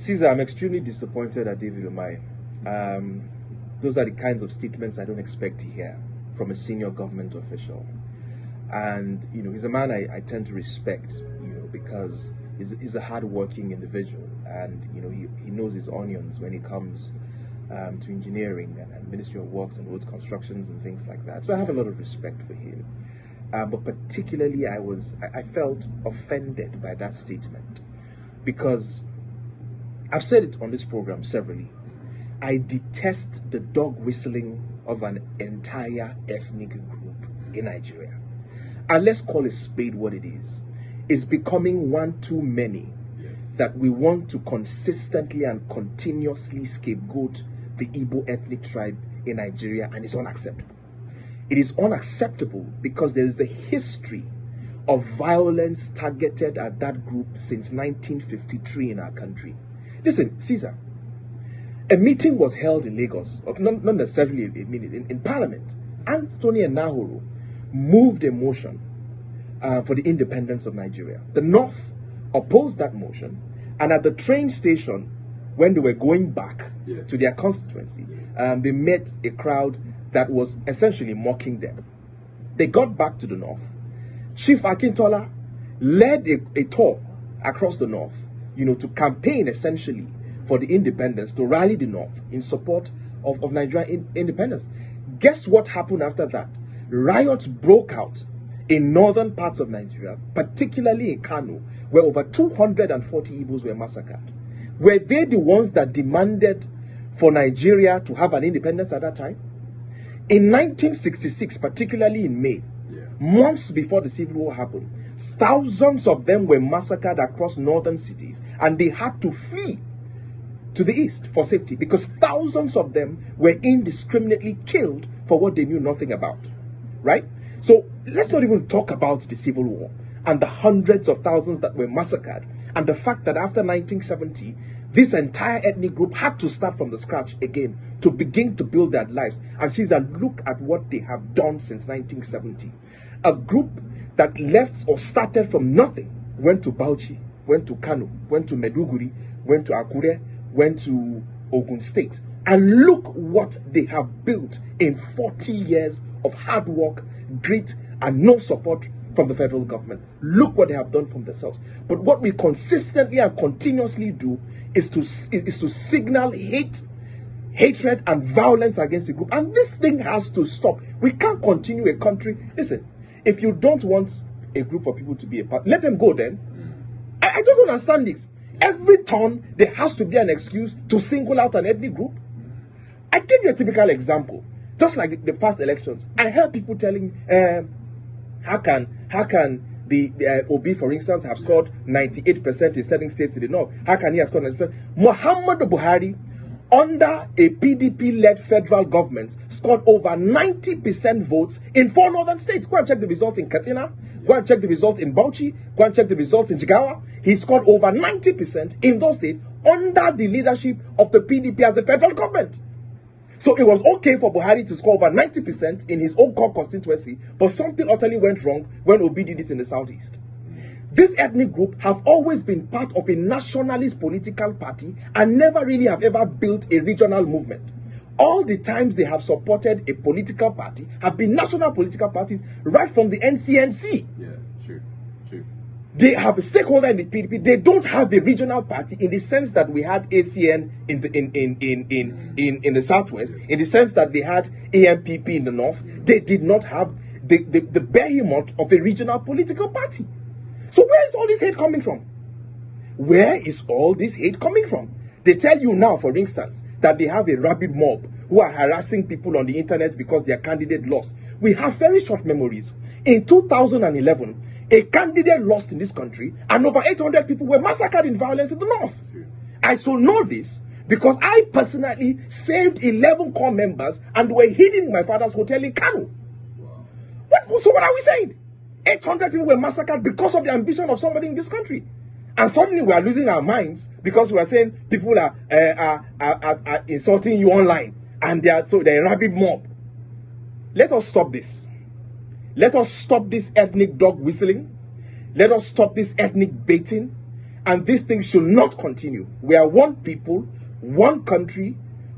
Caesar, I'm extremely disappointed at David Umahi. Those are the kinds of statements I don't expect to hear from a senior government official. And, he's a man I tend to respect, because he's a hardworking individual. And, he knows his onions when it comes to engineering and Ministry of Works and roads constructions and things like that. So I have a lot of respect for him. But particularly, I felt offended by that statement, because I've said it on this program severally. I detest the dog whistling of an entire ethnic group in Nigeria. And let's call a spade what it is. It's becoming one too many that we want to consistently and continuously scapegoat the Igbo ethnic tribe in Nigeria, and it's unacceptable. It is unacceptable because there is a history of violence targeted at that group since 1953 in our country. Listen, Caesar, a meeting was held in Lagos, not necessarily a meeting, in Parliament. Anthony Enahoro moved a motion for the independence of Nigeria. The North opposed that motion, and at the train station, when they were going back to their constituency, they met a crowd that was essentially mocking them. They got back to the North. Chief Akintola led a tour across the North, to campaign essentially for the independence, to rally the North in support of Nigerian independence. Guess what happened after that? Riots broke out in northern parts of Nigeria, particularly in Kano, where over 240 Igbos were massacred. Were they the ones that demanded for Nigeria to have an independence at that time? In 1966, particularly in May, months before the Civil War happened, thousands of them were massacred across northern cities, and they had to flee to the east for safety because thousands of them were indiscriminately killed for what they knew nothing about, right? So let's not even talk about the Civil War and the hundreds of thousands that were massacred, and the fact that after 1970, this entire ethnic group had to start from the scratch again to begin to build their lives. And Caesar, look at what they have done since 1970. A group that left or started from nothing, went to Bauchi, went to Kano, went to Meduguri, went to Akure, went to Ogun State. And look what they have built in 40 years of hard work, grit, and no support from the federal government. Look what they have done from themselves. But what we consistently and continuously do is to signal hatred and violence against the group. And this thing has to stop. We can't continue a country. Listen, if you don't want a group of people to be a part, let them go then. I don't understand this. Every turn, there has to be an excuse to single out an ethnic group. I give you a typical example. Just like the past elections, I heard people telling, how can the Obi, for instance, have scored 98% in certain states to the north? How can he have scored 90%? Muhammadu Buhari, under a PDP-led federal government, scored over 90% votes in 4 northern states. Go and check the results in Katsina. Go and check the results in Bauchi. Go and check the results in Jigawa. He scored over 90% in those states under the leadership of the PDP as a federal government. So it was okay for Buhari to score over 90% in his own core constituency, but something utterly went wrong when Obi did it in the southeast. This ethnic group have always been part of a nationalist political party and never really have ever built a regional movement. All the times they have supported a political party have been national political parties right from the NCNC. Yeah, true. They have a stakeholder in the PDP. They don't have a regional party in the sense that we had ACN in the southwest, in the sense that they had AMPP in the north. They did not have the behemoth of a regional political party. So where is all this hate coming from? Where is all this hate coming from? They tell you now, for instance, that they have a rabid mob who are harassing people on the internet because their candidate lost. We have very short memories. In 2011, a candidate lost in this country and over 800 people were massacred in violence in the north. I so know this because I personally saved 11 core members and were hidden in my father's hotel in Kano. So what are we saying? 800 people were massacred because of the ambition of somebody in this country. And suddenly we are losing our minds because we are saying people are insulting you online and they're a rabid mob. Let us stop this. Let us stop this ethnic dog whistling. Let us stop this ethnic baiting. And this thing should not continue. We are one people, one country,